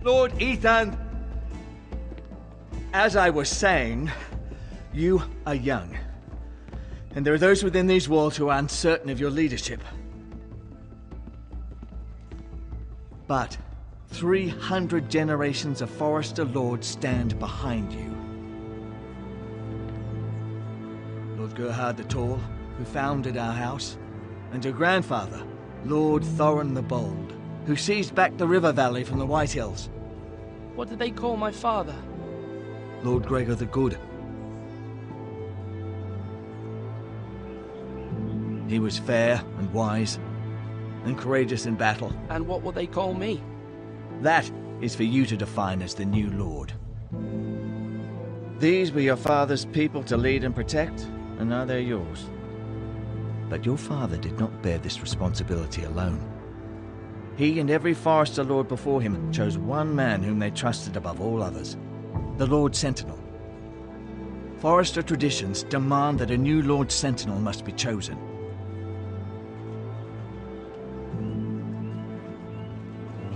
Lord Ethan! As I was saying, you are young. And there are those within these walls who are uncertain of your leadership. But 300 generations of Forester Lords stand behind you. Lord Gerhard the Tall, who founded our house, and your grandfather, Lord Thorin the Bold, who seized back the river valley from the White Hills. What did they call my father? Lord Gregor the Good. He was fair and wise, and courageous in battle. And what will they call me? That is for you to define as the new Lord. These were your father's people to lead and protect, and now they're yours. But your father did not bear this responsibility alone. He and every Forester Lord before him chose one man whom they trusted above all others, the Lord Sentinel. Forester traditions demand that a new Lord Sentinel must be chosen.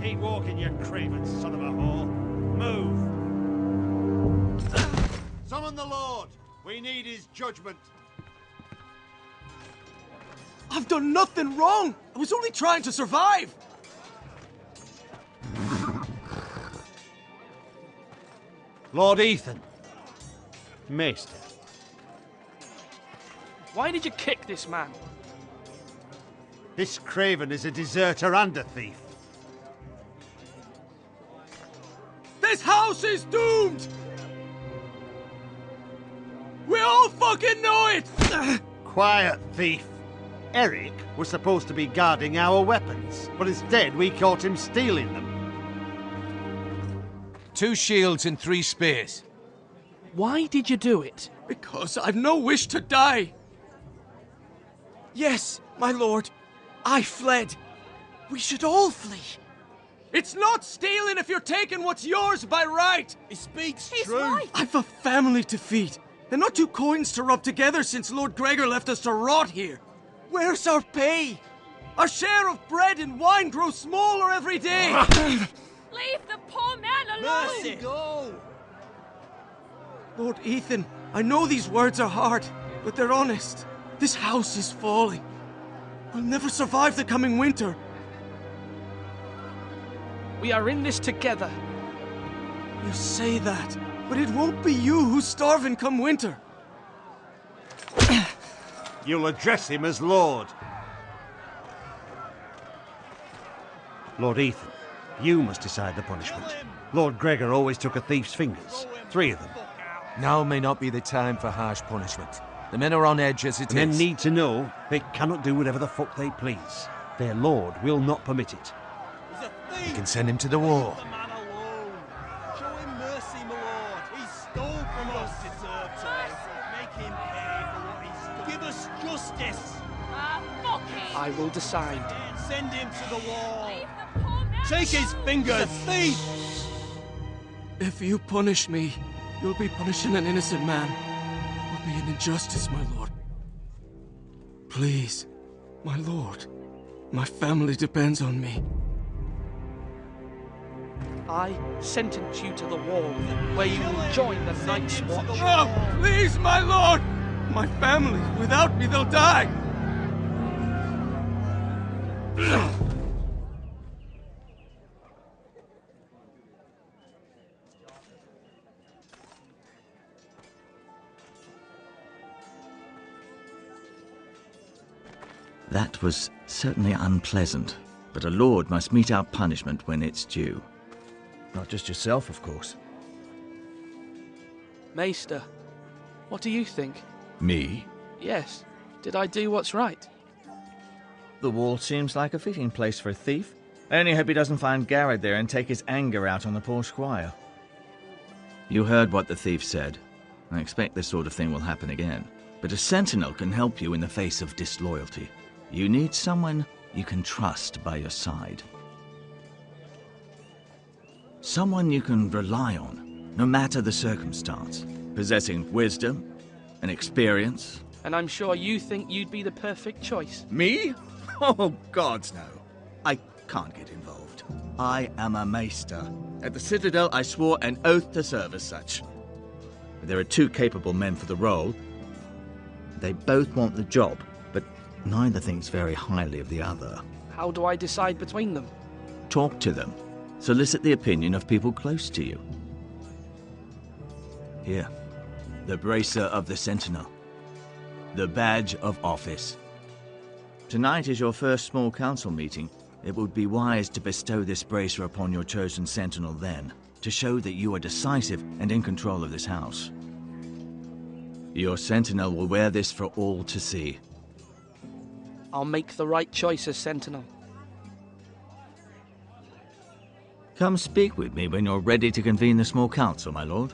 Keep walking, you craven son of a whore. Move! Summon the Lord! We need his judgment. I've done nothing wrong! I was only trying to survive! Lord Ethan. Maester. Why did you kick this man? This craven is a deserter and a thief. This house is doomed! We all fucking know it! Quiet, thief. Eric was supposed to be guarding our weapons, but instead we caught him stealing them. 2 shields and 3 spears. Why did you do it? Because I've no wish to die. Yes, my lord. I fled. We should all flee. It's not stealing if you're taking what's yours by right. He speaks He's true. right. I've a family to feed, and not 2 coins to rub together since Lord Gregor left us to rot here. Where's our pay? Our share of bread and wine grows smaller every day. Leave the poor man alone! Mercy, go! Lord Ethan, I know these words are hard, but they're honest. This house is falling. I'll never survive the coming winter. We are in this together. You say that, but it won't be you who's starving come winter. You'll address him as Lord. Lord Ethan, you must decide the punishment. Lord Gregor always took a thief's fingers. 3 of them. Now may not be the time for harsh punishment. The men are on edge as it Men is. need to know they cannot do whatever the fuck they please. Their lord will not permit it. You can send him to the war. The man alone. Show him mercy, my lord. He stole from us. Make him pay for what he's done. Give us justice. Ah, fuck it! I will decide. Send him to the wall. Leave the poor man Take his fingers. Thief. If you punish me, you'll be punishing an innocent man. It will be an injustice, my lord. Please, my lord. My family depends on me. I sentence you to the wall, where you will join the Night's Watch. Oh, please, my lord! My family, without me, they'll die! That was certainly unpleasant, but a lord must mete out punishment when it's due. Not just yourself, of course. Maester, what do you think? Me? Yes. Did I do what's right? The wall seems like a fitting place for a thief. I only hope he doesn't find Garrett there and take his anger out on the poor squire. You heard what the thief said. I expect this sort of thing will happen again. But a sentinel can help you in the face of disloyalty. You need someone you can trust by your side. Someone you can rely on, no matter the circumstance. Possessing wisdom and experience. And I'm sure you think you'd be the perfect choice. Me? Oh, gods no. I can't get involved. I am a maester. At the Citadel, I swore an oath to serve as such. There are two capable men for the role. They both want the job, but neither thinks very highly of the other. How do I decide between them? Talk to them. Solicit the opinion of people close to you. Here, the bracer of the Sentinel. The badge of office. Tonight is your first small council meeting. It would be wise to bestow this bracer upon your chosen Sentinel then, to show that you are decisive and in control of this house. Your Sentinel will wear this for all to see. I'll make the right choice as Sentinel. Come speak with me when you're ready to convene the small council, my lord.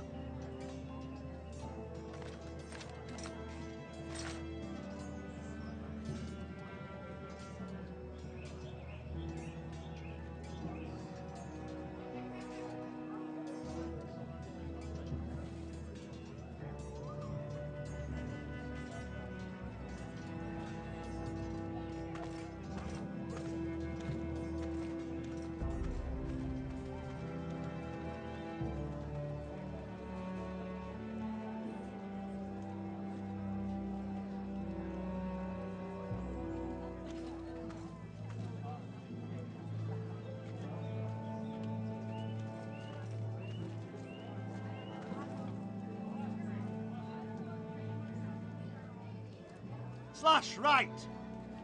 Slash right!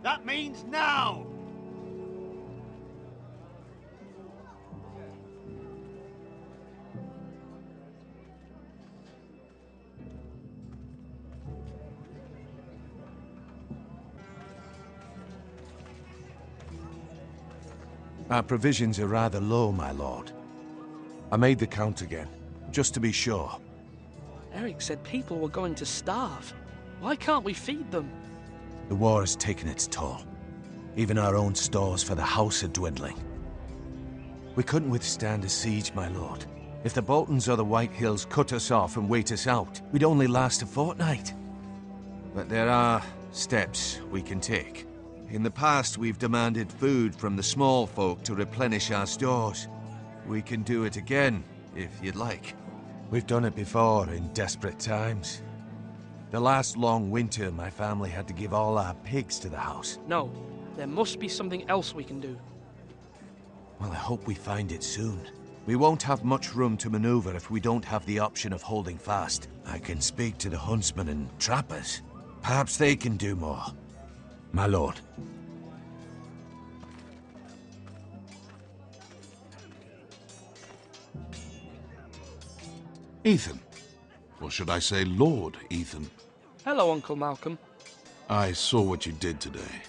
That means now! Our provisions are rather low, my lord. I made the count again, just to be sure. Eric said people were going to starve. Why can't we feed them? The war has taken its toll. Even our own stores for the house are dwindling. We couldn't withstand a siege, my lord. If the Boltons or the White Hills cut us off and wait us out, we'd only last a fortnight. But there are steps we can take. In the past, we've demanded food from the small folk to replenish our stores. We can do it again, if you'd like. We've done it before in desperate times. The last long winter, my family had to give all our pigs to the house. No, there must be something else we can do. Well, I hope we find it soon. We won't have much room to maneuver if we don't have the option of holding fast. I can speak to the huntsmen and trappers. Perhaps they can do more. My lord. Ethan. Or should I say Lord Ethan? Hello, Uncle Malcolm. I saw what you did today.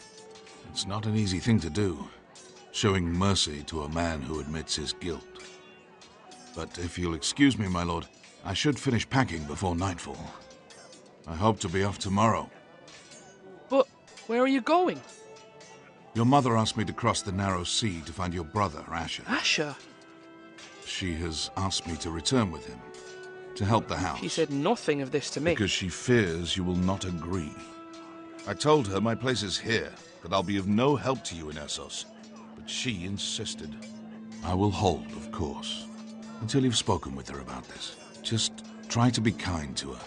It's not an easy thing to do, showing mercy to a man who admits his guilt. But if you'll excuse me, my lord, I should finish packing before nightfall. I hope to be off tomorrow. But where are you going? Your mother asked me to cross the narrow sea to find your brother, Asher. Asher? She has asked me to return with him, to help the house. She said nothing of this to me. Because she fears you will not agree. I told her my place is here, that I'll be of no help to you in Essos. But she insisted. I will hold, of course, until you've spoken with her about this. Just try to be kind to her.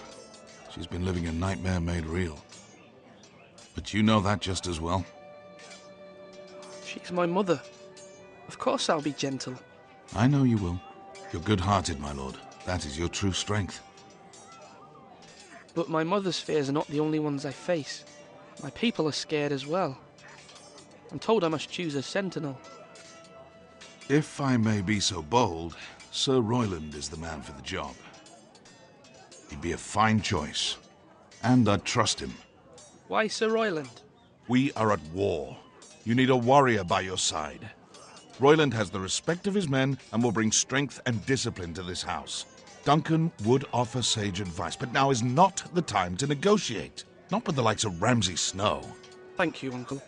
She's been living a nightmare made real. But you know that just as well. She's my mother. Of course I'll be gentle. I know you will. You're good-hearted, my lord. That is your true strength. But my mother's fears are not the only ones I face. My people are scared as well. I'm told I must choose a sentinel. If I may be so bold, Sir Royland is the man for the job. He'd be a fine choice, and I'd trust him. Why Sir Royland? We are at war. You need a warrior by your side. Royland has the respect of his men and will bring strength and discipline to this house. Duncan would offer sage advice, but now is not the time to negotiate. Not with the likes of Ramsay Snow. Thank you, Uncle.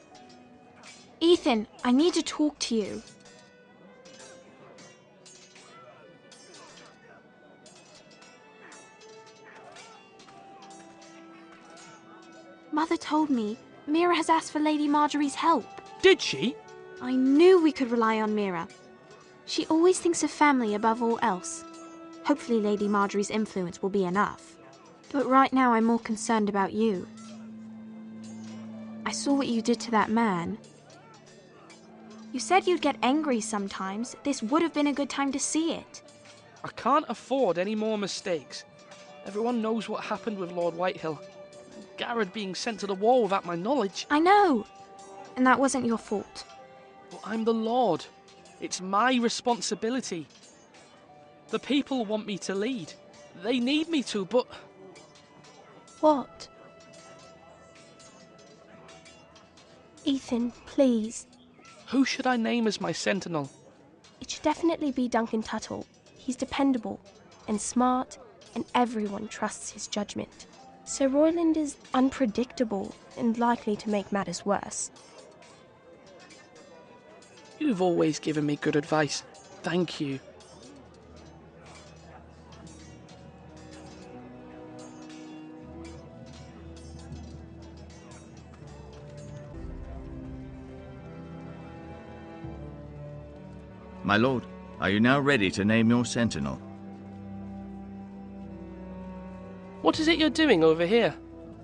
Ethan, I need to talk to you. Mother told me Mira has asked for Lady Marjorie's help. Did she? I knew we could rely on Mira. She always thinks of family above all else. Hopefully Lady Marjorie's influence will be enough. But right now I'm more concerned about you. I saw what you did to that man. You said you'd get angry sometimes. This would have been a good time to see it. I can't afford any more mistakes. Everyone knows what happened with Lord Whitehill. Garrett being sent to the war without my knowledge. I know. And that wasn't your fault. But I'm the Lord. It's my responsibility. The people want me to lead. They need me to, but... What? Ethan, please. Who should I name as my sentinel? It should definitely be Duncan Tuttle. He's dependable and smart, and everyone trusts his judgment. Sir Royland is unpredictable and likely to make matters worse. You've always given me good advice. Thank you. My lord, are you now ready to name your sentinel? What is it you're doing over here?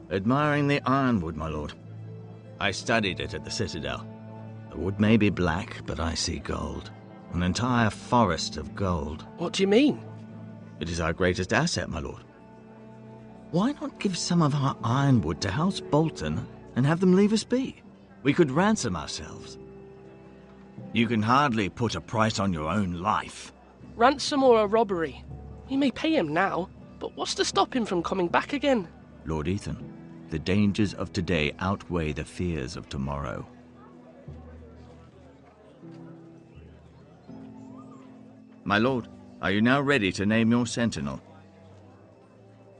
Admiring the ironwood, my lord. I studied it at the Citadel. The wood may be black, but I see gold. An entire forest of gold. What do you mean? It is our greatest asset, my lord. Why not give some of our ironwood to House Bolton and have them leave us be? We could ransom ourselves. You can hardly put a price on your own life. Ransom or a robbery? We may pay him now, but what's to stop him from coming back again? Lord Ethan, the dangers of today outweigh the fears of tomorrow. My lord, are you now ready to name your sentinel?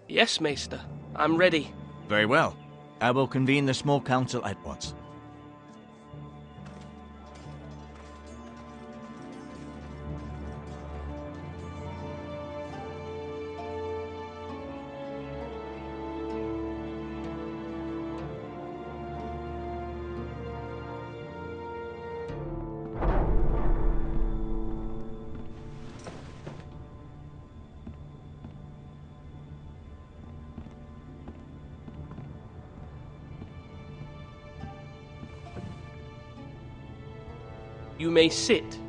Yes, Maester. I'm ready. Very well. I will convene the small council at once. You may sit.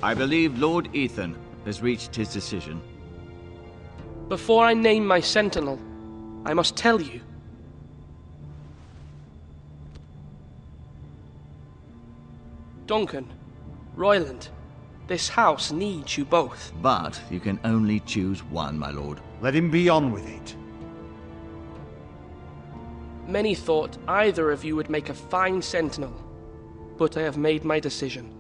I believe Lord Ethan has reached his decision. Before I name my sentinel, I must tell you. Duncan, Royland, this house needs you both. But you can only choose one, my lord. Let him be on with it. Many thought either of you would make a fine sentinel, but I have made my decision.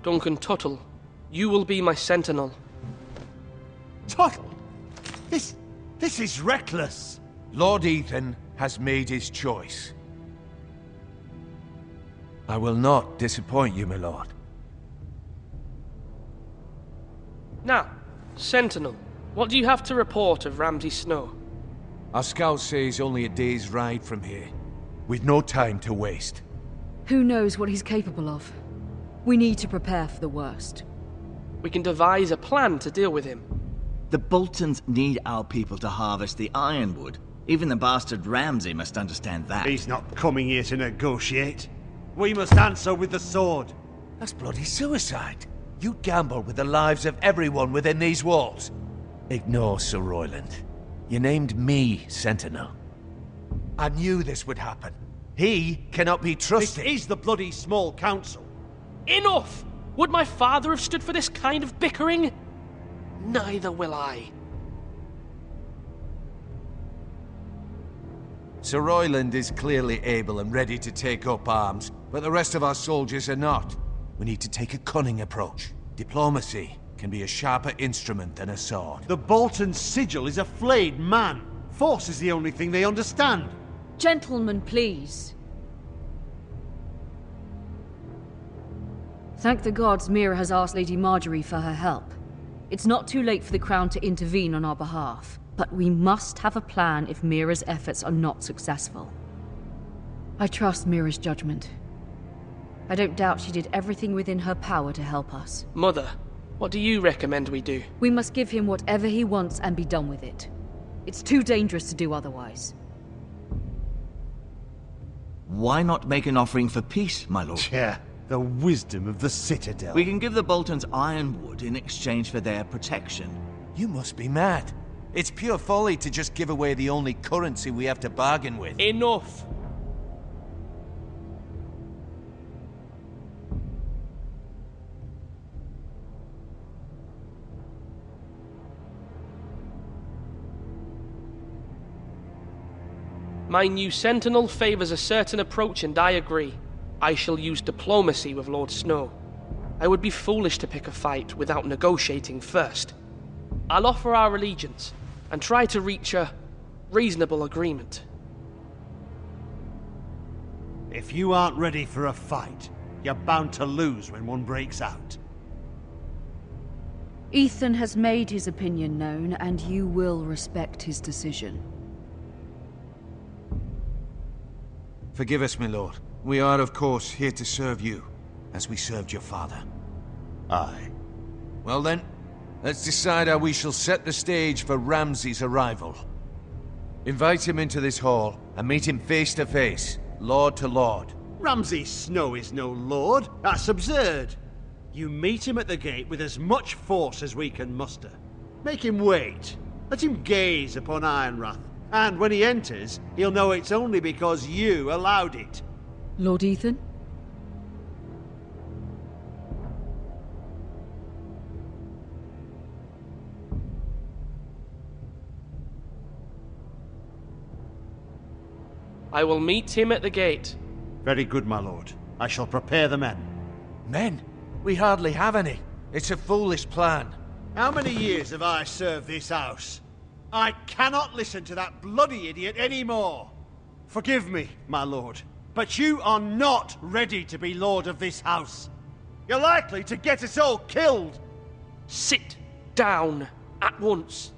Duncan Tuttle, you will be my sentinel. Tuttle! This is reckless! Lord Ethan has made his choice. I will not disappoint you, my lord. Now, Sentinel, what do you have to report of Ramsay Snow? Our scouts say he's only a day's ride from here. We've no time to waste. Who knows what he's capable of? We need to prepare for the worst. We can devise a plan to deal with him. The Boltons need our people to harvest the ironwood. Even the bastard Ramsay must understand that. He's not coming here to negotiate. We must answer with the sword. That's bloody suicide. You gamble with the lives of everyone within these walls. Ignore Sir Royland. You named me Sentinel. I knew this would happen. He cannot be trusted. This is the bloody small council. Enough! Would my father have stood for this kind of bickering? Neither will I. Sir Royland is clearly able and ready to take up arms, but the rest of our soldiers are not. We need to take a cunning approach. Diplomacy can be a sharper instrument than a sword. The Bolton sigil is a flayed man. Force is the only thing they understand. Gentlemen, please. Thank the gods Mira has asked Lady Marjorie for her help. It's not too late for the Crown to intervene on our behalf, but we must have a plan if Mira's efforts are not successful. I trust Mira's judgment. I don't doubt she did everything within her power to help us. Mother, what do you recommend we do? We must give him whatever he wants and be done with it. It's too dangerous to do otherwise. Why not make an offering for peace, my lord? Yeah, the wisdom of the Citadel. We can give the Boltons ironwood in exchange for their protection. You must be mad. It's pure folly to just give away the only currency we have to bargain with. Enough! My new sentinel favours a certain approach, and I agree. I shall use diplomacy with Lord Snow. I would be foolish to pick a fight without negotiating first. I'll offer our allegiance, and try to reach a reasonable agreement. If you aren't ready for a fight, you're bound to lose when one breaks out. Ethan has made his opinion known, and you will respect his decision. Forgive us, my lord. We are, of course, here to serve you, as we served your father. Aye. Well then, let's decide how we shall set the stage for Ramsay's arrival. Invite him into this hall, and meet him face to face, lord to lord. Ramsay Snow is no lord. That's absurd. You meet him at the gate with as much force as we can muster. Make him wait. Let him gaze upon Ironrath. And when he enters, he'll know it's only because you allowed it. Lord Ethan? I will meet him at the gate. Very good, my lord. I shall prepare the men. Men? We hardly have any. It's a foolish plan. How many years have I served this house? I cannot listen to that bloody idiot anymore. Forgive me, my lord, but you are not ready to be lord of this house. You're likely to get us all killed. Sit down at once.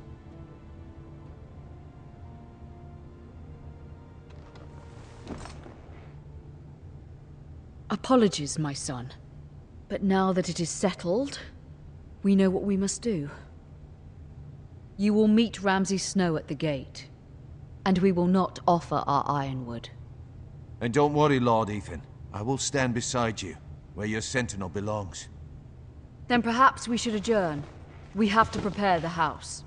Apologies, my son. But now that it is settled, we know what we must do. You will meet Ramsay Snow at the gate, and we will not offer our ironwood. And don't worry, Lord Ethan. I will stand beside you, where your sentinel belongs. Then perhaps we should adjourn. We have to prepare the house.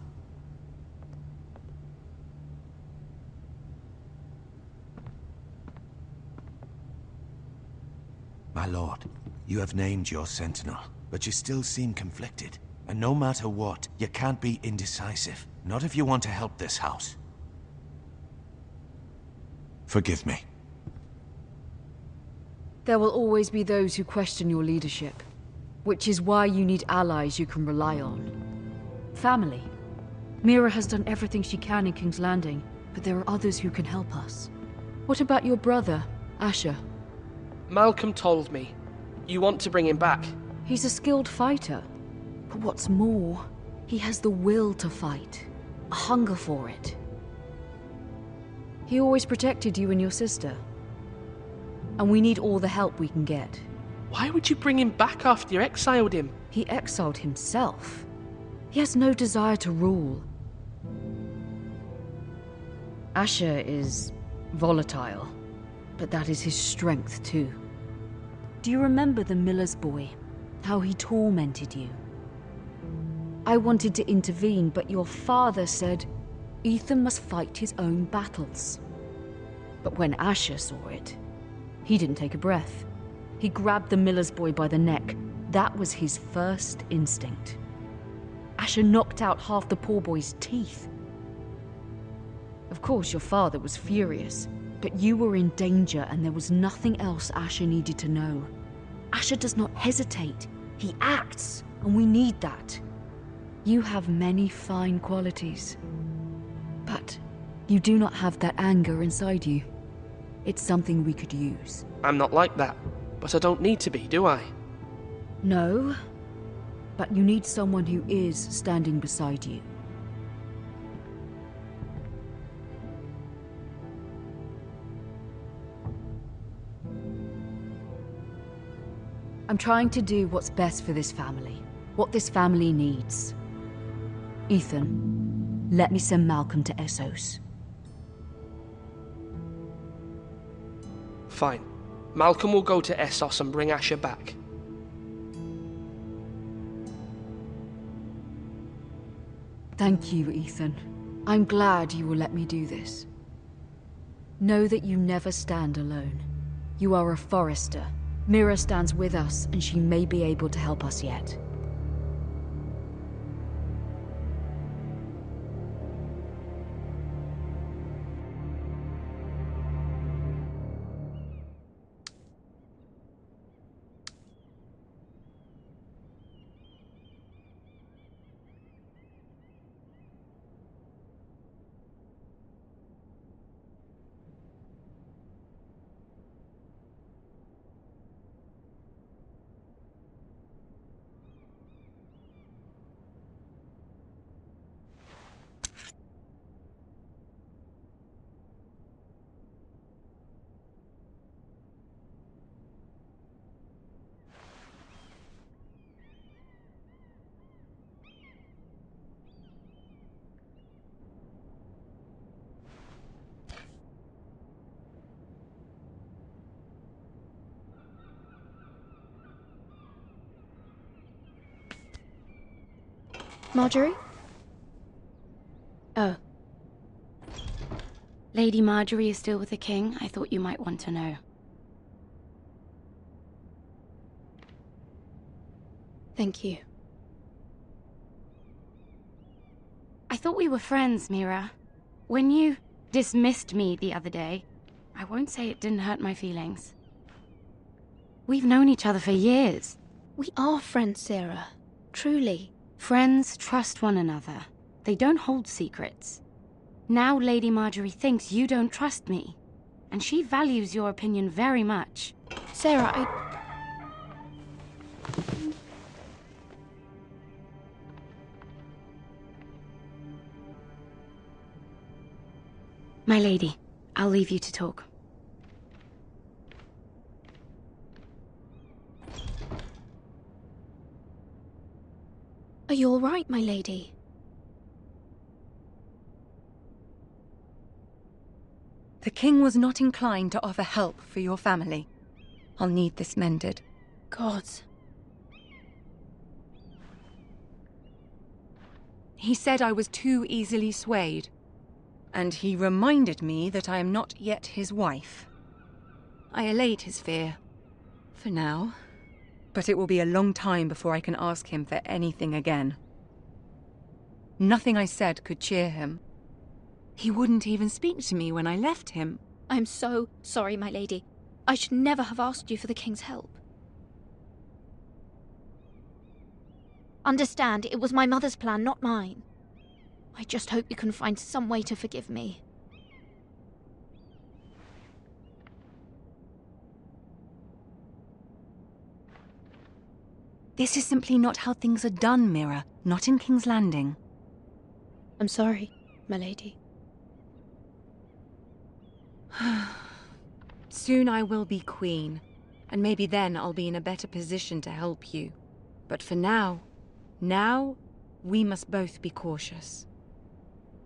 My lord, you have named your sentinel, but you still seem conflicted. And no matter what, you can't be indecisive. Not if you want to help this house. Forgive me. There will always be those who question your leadership, which is why you need allies you can rely on. Family. Mira has done everything she can in King's Landing, but there are others who can help us. What about your brother, Asher? Malcolm told me. You want to bring him back? He's a skilled fighter. But what's more, he has the will to fight, a hunger for it. He always protected you and your sister. And we need all the help we can get. Why would you bring him back after you exiled him? He exiled himself. He has no desire to rule. Asher is volatile, but that is his strength too. Do you remember the miller's boy? How he tormented you? I wanted to intervene, but your father said Ethan must fight his own battles. But when Asher saw it, he didn't take a breath. He grabbed the miller's boy by the neck. That was his first instinct. Asher knocked out half the poor boy's teeth. Of course, your father was furious, but you were in danger and there was nothing else Asher needed to know. Asher does not hesitate. He acts, and we need that. You have many fine qualities, but you do not have that anger inside you. It's something we could use. I'm not like that, but I don't need to be, do I? No, but you need someone who is standing beside you. I'm trying to do what's best for this family, what this family needs. Ethan, let me send Malcolm to Essos. Fine. Malcolm will go to Essos and bring Asher back. Thank you, Ethan. I'm glad you will let me do this. Know that you never stand alone. You are a Forrester. Mira stands with us, and she may be able to help us yet. Marjorie? Oh. Lady Marjorie is still with the king? I thought you might want to know. Thank you. I thought we were friends, Mira. When you dismissed me the other day, I won't say it didn't hurt my feelings. We've known each other for years. We are friends, Sarah. Truly. Friends trust one another. They don't hold secrets. Now Lady Marjorie thinks you don't trust me, and she values your opinion very much. Sarah, My lady, I'll leave you to talk. Are you all right, my lady? The king was not inclined to offer help for your family. I'll need this mended. Gods. He said I was too easily swayed. And he reminded me that I am not yet his wife. I allayed his fear. For now. But it will be a long time before I can ask him for anything again. Nothing I said could cheer him. He wouldn't even speak to me when I left him. I'm so sorry, my lady. I should never have asked you for the king's help. Understand, it was my mother's plan, not mine. I just hope you can find some way to forgive me. This is simply not how things are done, Mira. Not in King's Landing. I'm sorry, my lady. Soon I will be queen, and maybe then I'll be in a better position to help you. But for now, we must both be cautious.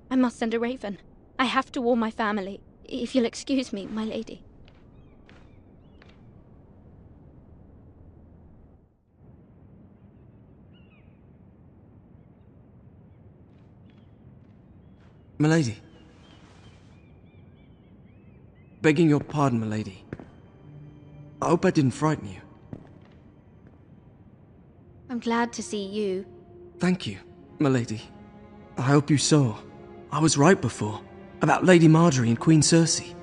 I must send a raven. I have to warn my family. If you'll excuse me, my lady. Milady. Begging your pardon, milady. I hope I didn't frighten you. I'm glad to see you. Thank you, milady. I hope you saw. I was right before, about Lady Marjorie and Queen Cersei.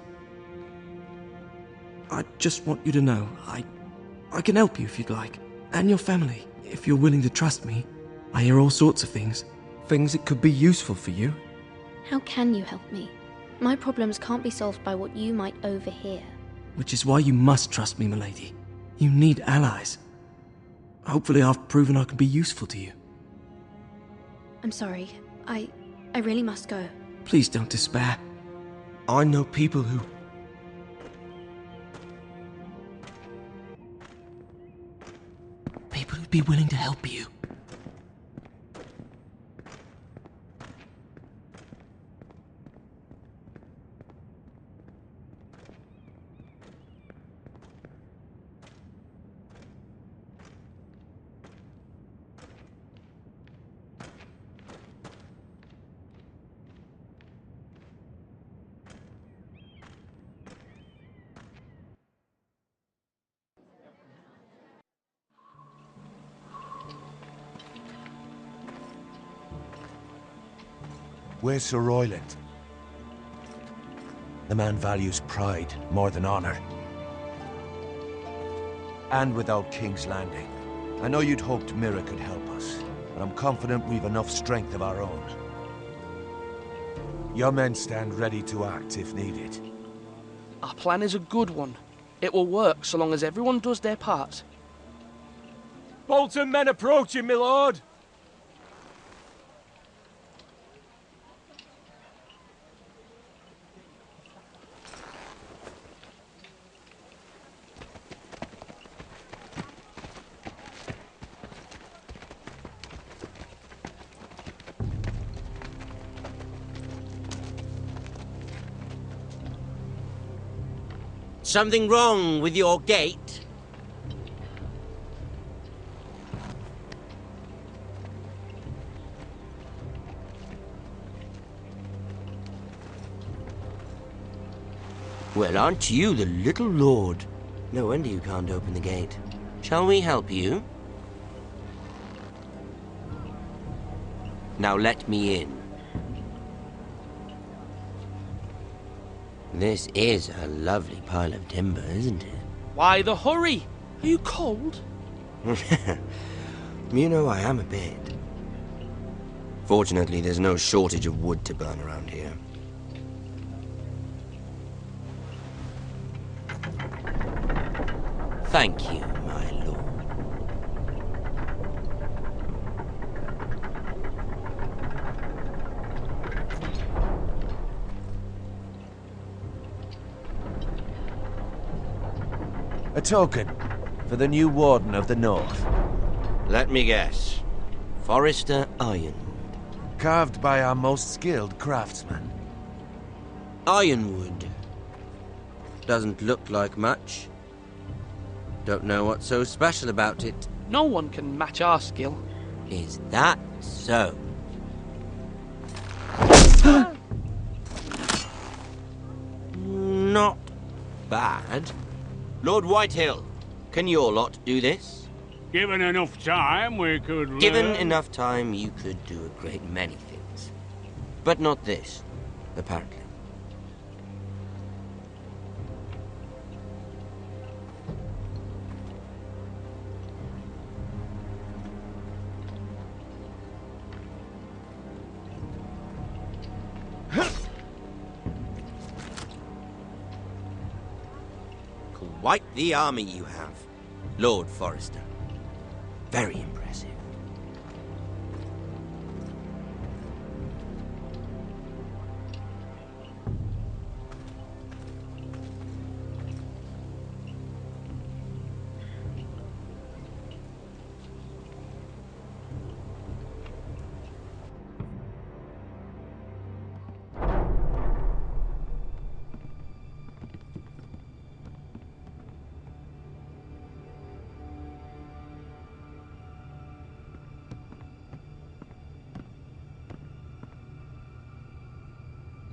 I just want you to know, I can help you if you'd like. And your family, if you're willing to trust me. I hear all sorts of things. Things that could be useful for you. How can you help me? My problems can't be solved by what you might overhear. Which is why you must trust me, milady. You need allies. Hopefully I've proven I can be useful to you. I'm sorry. I really must go. Please don't despair. I know people who... People who'd be willing to help you. Where's Sir Royland? The man values pride more than honor. And without King's Landing, I know you'd hoped Mira could help us, but I'm confident we've enough strength of our own. Your men stand ready to act if needed. Our plan is a good one. It will work so long as everyone does their part. Bolton men approaching, my lord! Something wrong with your gate? Well, aren't you the little lord? No wonder you can't open the gate. Shall we help you? Now let me in. This is a lovely pile of timber, isn't it? Why the hurry? Are you cold? You know I am a bit. Fortunately, there's no shortage of wood to burn around here. Thank you, my lord. A token for the new Warden of the North. Let me guess. Forrester Ironwood. Carved by our most skilled craftsman. Ironwood. Doesn't look like much. Don't know what's so special about it. No one can match our skill. Is that so? Not bad. Lord Whitehill, can your lot do this? Given enough time, we could learn. Given enough time, you could do a great many things. But not this, apparently. Quite the army you have, Lord Forrester. Very impressive.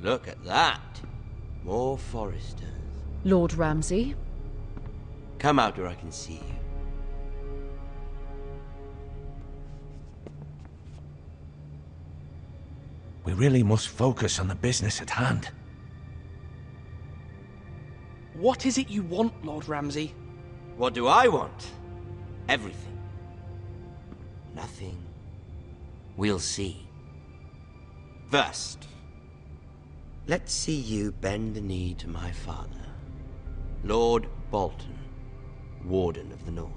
Look at that. More Forresters. Lord Ramsay? Come out where I can see you. We really must focus on the business at hand. What is it you want, Lord Ramsay? What do I want? Everything. Nothing. We'll see. First, let's see you bend the knee to my father, Lord Bolton, Warden of the North.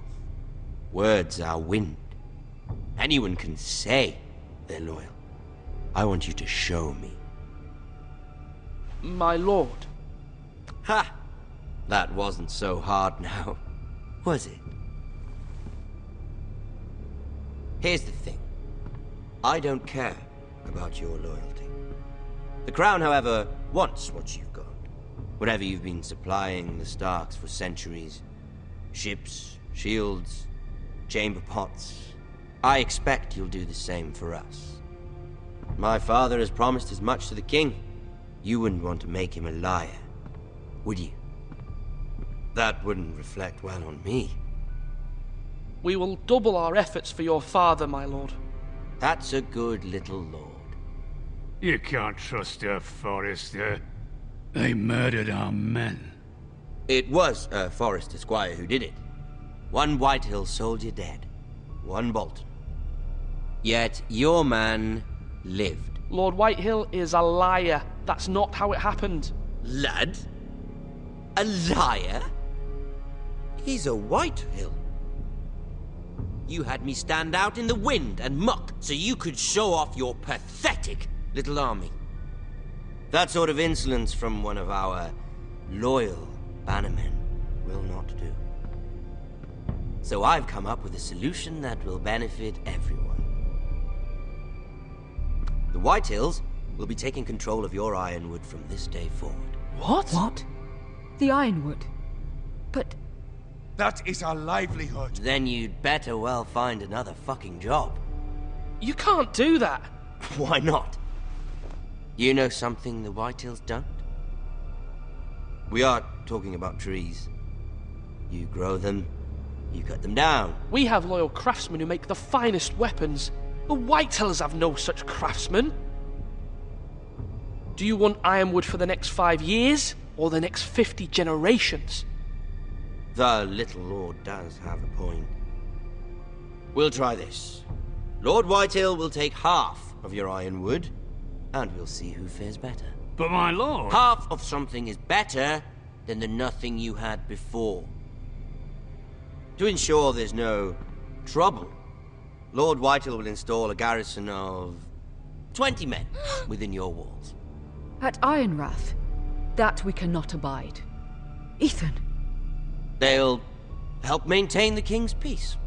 Words are wind. Anyone can say they're loyal. I want you to show me. My lord. Ha! That wasn't so hard now, was it? Here's the thing. I don't care about your loyalty. The Crown, however, wants what you've got. Whatever you've been supplying the Starks for centuries. Ships, shields, chamber pots. I expect you'll do the same for us. My father has promised as much to the king. You wouldn't want to make him a liar, would you? That wouldn't reflect well on me. We will double our efforts for your father, my lord. That's a good little lord. You can't trust her, Forrester. They murdered our men. It was a Forrester squire who did it. One Whitehill soldier dead. One Bolton. Yet your man lived. Lord Whitehill is a liar. That's not how it happened. Lad? A liar? He's a Whitehill. You had me stand out in the wind and muck so you could show off your pathetic little army. That sort of insolence from one of our loyal bannermen will not do. So I've come up with a solution that will benefit everyone. The Whitehills will be taking control of your Ironwood from this day forward. What? What? The Ironwood? But... That is our livelihood. Then you'd better well find another fucking job. You can't do that. Why not? You know something the Whitehills don't? We are talking about trees. You grow them, you cut them down. We have loyal craftsmen who make the finest weapons. The Whitehills have no such craftsmen. Do you want Ironwood for the next 5 years, or the next 50 generations? The little lord does have a point. We'll try this. Lord Whitehill will take half of your Ironwood, and we'll see who fares better. But my lord... Half of something is better than the nothing you had before. To ensure there's no trouble, Lord Whitehill will install a garrison of 20 men within your walls. At Ironrath? That we cannot abide. Ethan! They'll help maintain the king's peace.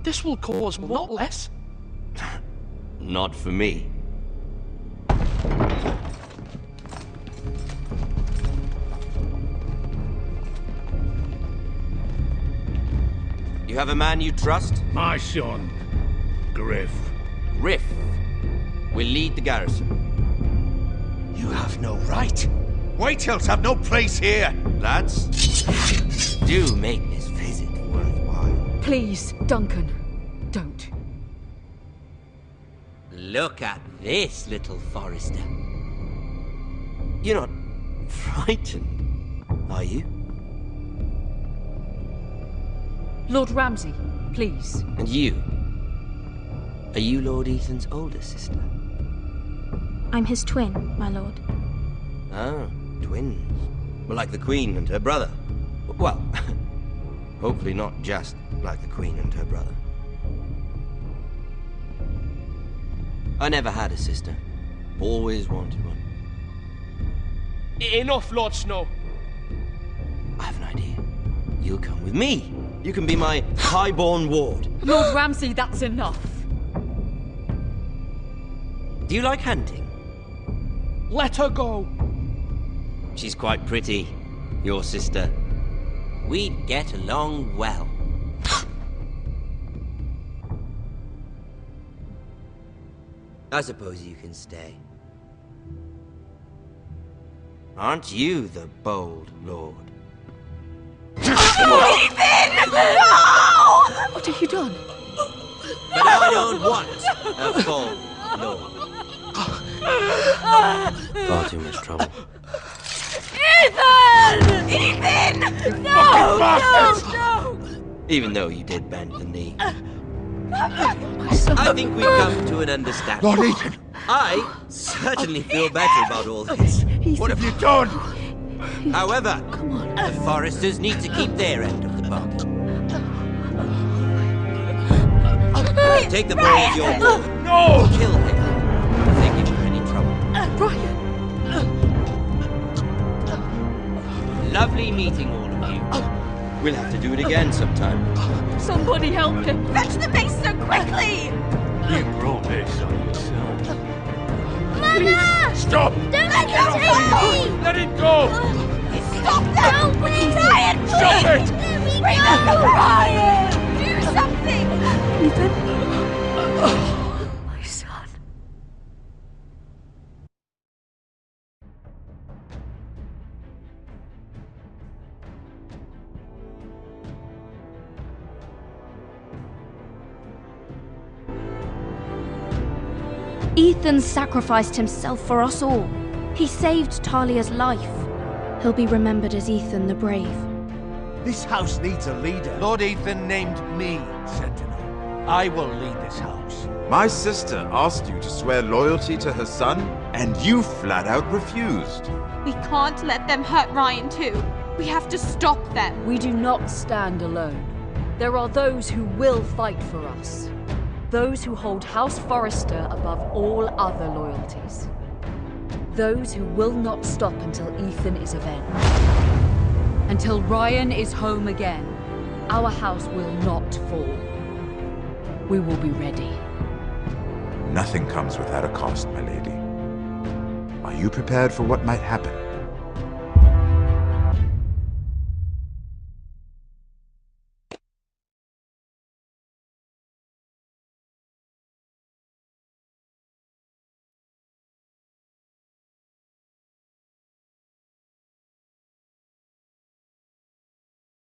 This will cause not less. Not for me. You have a man you trust? My son, Griff. Griff will lead the garrison. You have no right. Whitehills have no place here. Lads, do make this visit worthwhile. Please, Duncan, don't. Look at this, little Forrester. You're not frightened, are you? Lord Ramsay, please. And you? Are you Lord Ethan's older sister? I'm his twin, my lord. Oh, twins. Well, like the Queen and her brother. Well, hopefully not just like the Queen and her brother. I never had a sister. Always wanted one. Enough, Lord Snow. I have an idea. You'll come with me. You can be my highborn ward. Lord Ramsay, that's enough. Do you like hunting? Let her go. She's quite pretty, your sister. We'd get along well. I suppose you can stay. Aren't you the bold lord? Ethan! No! What have you done? But I don't want a bold lord. Far too much trouble. Ethan! Ethan! No! No! Even though you did bend the knee. I think we've come to an understanding. Lord Ethan! I certainly feel better about all this. What have you done? However, the Foresters need to keep their end of the bargain. Take the boy as your lord. No! Kill him if they give you any trouble. Ryan! Lovely meeting all of you. We'll have to do it again sometime. Somebody help him! Fetch the maester quickly! You brought this on yourself. Mama! Stop! Don't let him take me! Let it go! Stop them! Ryan, please! Stop it! Bring up Ryan! Do something! Ethan? My son. Ethan sacrificed himself for us all. He saved Talia's life. He'll be remembered as Ethan the Brave. This house needs a leader. Lord Ethan named me Sentinel. I will lead this house. My sister asked you to swear loyalty to her son, and you flat out refused. We can't let them hurt Ryan too. We have to stop them. We do not stand alone. There are those who will fight for us. Those who hold House Forrester above all other loyalties. Those who will not stop until Ethan is avenged. Until Ryan is home again, our house will not fall. We will be ready. Nothing comes without a cost, my lady. Are you prepared for what might happen?